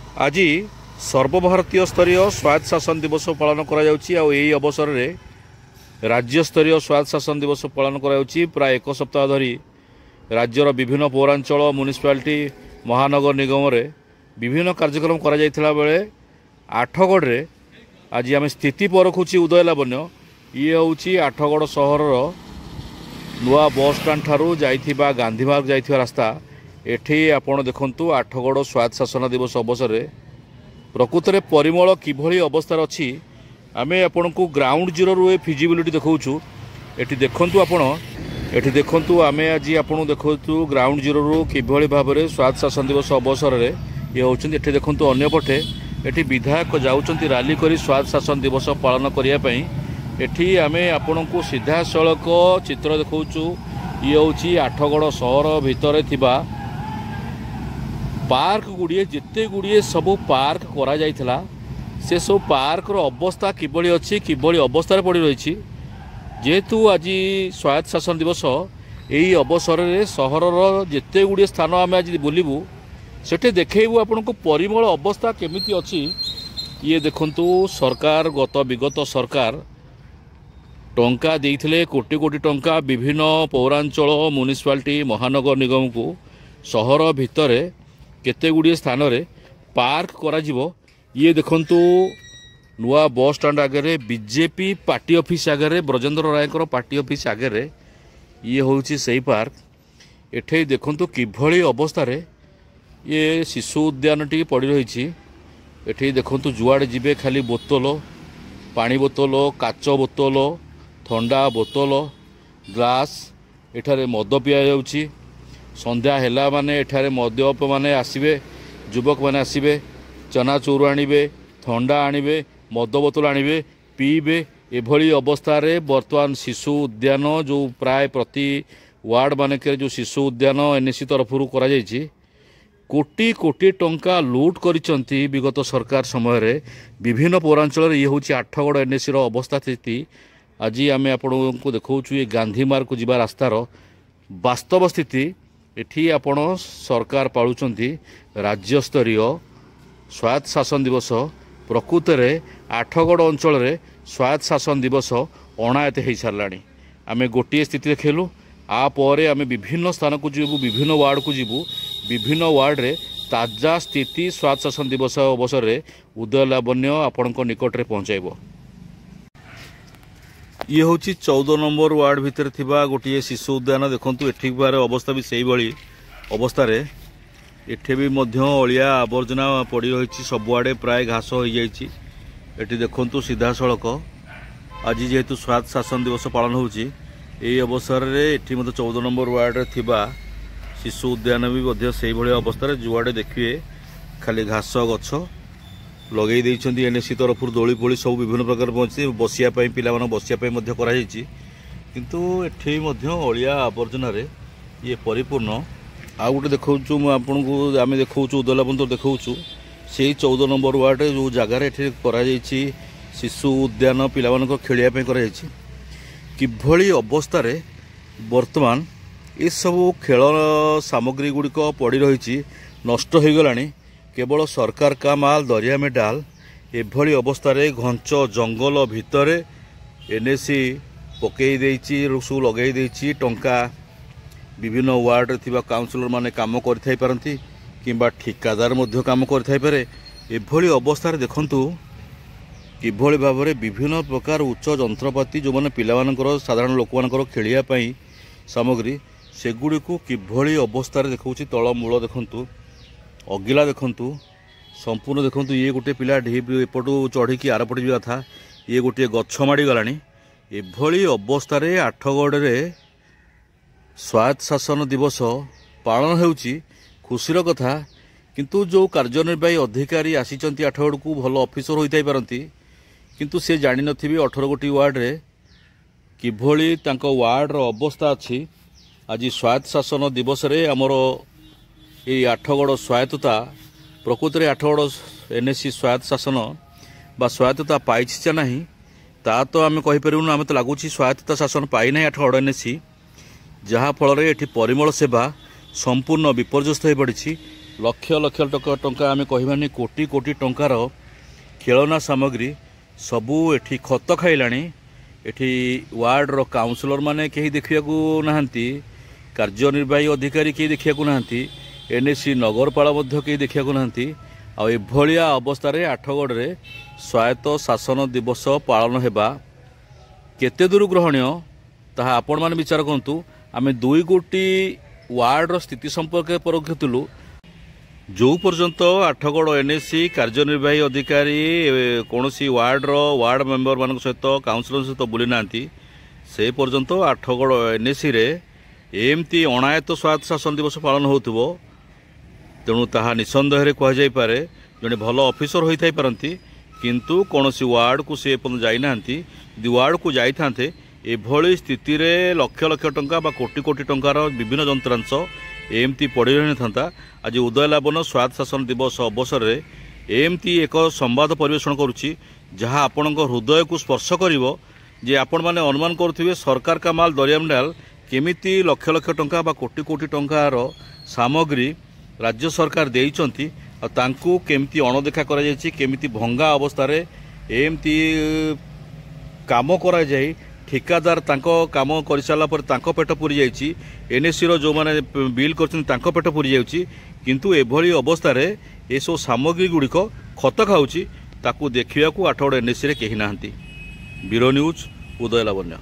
आज सर्वभारतीय स्तरीय स्वायत्त शासन दिवस पालन करा अवसर में राज्य स्तरीय स्वायत्त शासन दिवस पालन करा प्राय एक सप्ताह धरी राज्यर विभिन्न पौरांचल म्युनिसिपालिटी महानगर निगम में विभिन्न कार्यक्रम करा बेले आठगढ़ रे आज आम स्थिति परखुची उदय लावण्य ये हूँ आठगढ़ सहर नुआ बस स्टाण्ड ठारू जाइथिबा गांधी मार्ग जाइथिबा रास्ता एठी आपण देखंतु आठगढ़ स्वायत्त शासन दिवस अवसर में प्रकृत में परिमल किभली अवस्था अच्छी आमे आपण को ग्राउंड जीरो रु फिजिबिलिटी देखौछु। एठी देखंतु आपण एठी देखंतु आमे आज आपण देखौछु ग्राउंड जीरो रु किभली भाव में स्वायत्त शासन दिवस अवसर में ये होउछन। एठी देखंतु अन्य पटे एठी विधायक जाउछंती रैली करी स्वायत्त शासन दिवस पालन करिया पई। एठी आमे आपण को सीधा सड़क चित्र देखौछु। ये होउछि आठगढ़ सहर भितर थिबा पार्क गुड़िए जिते गुड़िए सबू पार्क करा जाइथिला से सब पार्क रो अवस्था किभली अच्छी किभली अवस्था पड़ी रही जेहेतु आज स्वायत्त शासन दिवस यही अवसर में सहर जिते गुड़िए स्थान आम आज बुलू सेठे देखू आपन को परिमल अवस्था केमिति अच्छी। ये देखंतु सरकार विगत सरकार टंका देइथिले कोटी कोटी टंका विभिन्न पौरांचल म्युनिसिपालिटी महानगर निगम को सहर भितर केते गुड़िए स्थान रे पार्क करा जिवो। ये देखंतु नुआ बस स्टाण्ड आगे बीजेपी पार्टी ऑफिस आगे ब्रजेंद्र रायकर पार्टी ऑफिस आगे ये होउछि सही पार्क। एठे देखंतु किभली अवस्था रे ये शिशु उद्यान टी पड़ी रही। एठे देखंतु जुआड़े जिबे खाली बोतल पानी बोतल काच बोतल ठंडा बोतल ग्लास एठारे मद पिया जाउछि। संध्या हेला माने एठारे मद्यप माने आसीबे युवक माने आसीबे चनाचूर आणिबे ठंडा आणिबे मद बोतल आणिबे पीबे। एभली अवस्था रे वर्तमान शिशु उद्यान जो प्राय प्रति वार्ड मानक जो शिशु उद्यान एनएससी तरफ करा जायछि कोटी कोटी टंका लूट करिसंती विगत सरकार समय रे विभिन्न पौरांचल ये हूँ आठगढ़ एनएससी अवस्था स्थिति। आज आम आपण को देखौछु ये गांधी मार्ग को जीवा रास्तार वास्तव स्थिति। एठी आपण सरकार पालुचंती राज्य स्तरीय स्वायत्त शासन दिवस प्रकृत में आठगढ़ अंचल रे स्वायत्त शासन दिवस अणायत हो साराणी। आम गोटे स्थिति देखलु आपर आम विभिन्न स्थान को जीवु विभिन्न वार्ड को जीवु विभिन्न वार्ड रे ताजा स्थिति स्वायत्त शासन दिवस अवसर में उदय लावण्य आपण निकट में पहुँचाइब। ये हूँ 14 नंबर वार्ड भितर थिबा गोटे शिशु उद्यान देखंतु एठी बार अवस्था भी सही भली अवस्था रे एठे भी मध्य अलिया आवर्जना पड़ी रही सबुआड़े प्राय घास हो जाइछि। एठी देखंतु सीधा सड़क आज जेहेतु स्वायत्त शासन दिवस पालन होउछि एही अवसर रे एठी मध्य 14 नंबर वार्ड रे थिबा शिशु उद्यान भी मध्य सही भली अवस्था रे जुआड़े देखिए खाली घास गछ लगे देइछंती। एनएससी तरफ दोली पोली सब विभिन्न प्रकार पहुंची बसिया पई पिला मन बसिया पई मध्य करा जायछि किंतु एठी मध्य अलिया आवर्जना रे ये परिपूर्ण। आ गोटे देखौछु म आपनको आमे देखौछु उदलापंत देखौछु सेही 14 नंबर वार्ड जो जगार एठी करा जायछि शिशु उद्यान पिला मन को खेलिया पई करा जायछि किभली अवस्था रे वर्तमान ए सब खेल सामग्री गुड़िक पड़ी रही नष्ट हो गलानी। केवल सरकार का माल दरिया में डाल एभली अवस्था रे घंच जंगल भितर एनएससी पकई देइछि सब लगई देइछि टंका विभिन्न वार्ड थिबा काउंसिलर माने काम करथाई पारंती किंबा ठिकादार मध्य काम करथाई पारे। एभली अवस्था रे देखंतु किभली भाव में विभिन्न प्रकार उच्च जंत्रपाति जो माने पिला मानकर साधारण लोक मानकर खेलिया पई सामग्री सेगुडी को किभली अवस्था रे देखौछि तळ मूल देखंतु अगिला देखंतु संपूर्ण देखंतु ये गोटे पिला ढीप एपटू चढ़ी आरपटे जा था ये गोटे गछ माड़ी गलानी। एभली अवस्था रे आठगढ़ रे स्वायत्त शासन दिवस पालन हेउछि खुशीर कथा किंतु जो कार्यनिर्वाही अधिकारी आसीचंती आठगढ़ को भल ऑफिसर होइथाई पारंती किंतु से जानि नथिबे 18 गोटी वार्ड रे किभली तांको वार्ड रो अवस्था अछि। आज स्वायत्त शासन दिवस रे हमर ये आठगढ़ स्वायत्तता प्रकृत में आठगढ़ एनएससी स्वायत्त शासन बा स्वायत्तता पाई ना ता तो आम कहीपरूँ आम तो लगुच स्वायत्तता शासन पाई ना आठगढ़ एनएससी जहाँफल ये परिमल सेवा संपूर्ण विपर्यस्त हो पड़ी। लक्ष लक्ष टंका आम कहबानी कोटी कोटी टंकार खेलना सामग्री सबू एठी खत खाइलाणी। एठी वार्डर काउंसिलर माने कहीं देखा नहांती, कार्यनिर्वाही अधिकारी कहीं देखा नहांती, एनएसी नगरपाल कहीं देखा नहांती। आभलिया अवस्था आठगढ़ रे स्वायत्त शासन दिवस पालन हेबा केते दूर ग्रहणीय ताहा आपण मान विचार करंतु। आमे 2 गोटी वार्डर स्थिति संपर्क परखुलु। जो पर्यंत आठगढ़ एनएसी कार्यनिर्वाही अधिकारी कौन सी वार्ड मेंबर मान सहित काउंसिलर सहित बुली ना से पर्यंत आठगढ़ एनएसी रे एमती अणायत स्वायत्त शासन दिवस पालन होतुबो। तेणु ताहा निसंदेह कहुपर जड़े भल ऑफिसर होई थाई पारंती किंतु कौन सी वार्ड को सी जाइना। यदि वार्ड को जाइथांते एभली स्थिति रे लक्ष लक्ष टंका बा कोटी कोटी टंकार विभिन्न जंत्रांश एमती पड़ी रही था। आज उदयलावन स्वायत्त शासन दिवस अवसर में एमती एक संवाद परिवेषण करुच्ची जहाँ आपण हृदय को स्पर्श करिवो जे आपण माने अनुमान करुथिबे सरकार का माल दरियाम डाल केमिति लक्ष लक्ष टंका बा कोटी कोटी टंकार सामग्री राज्य सरकार देइचंती आ तांकू केमिति अणदेखा करा जायछि, केमिति भंगा अवस्था रे एमती काम करा जाय। ठिकादार तांको काम कर सारा पर तांको पेट पूरी जाइछि, एनएसी रो जो माने बिल करछन तांको पेट पूरी जाउछि, किंतु एभली अवस्था रे ए सब सामग्री गुड़िक खत खाउछि ताकू देखिया को आठगढ़ एनएसी रे केही नाहंती। ब्यूरो न्यूज उदय लावण्य।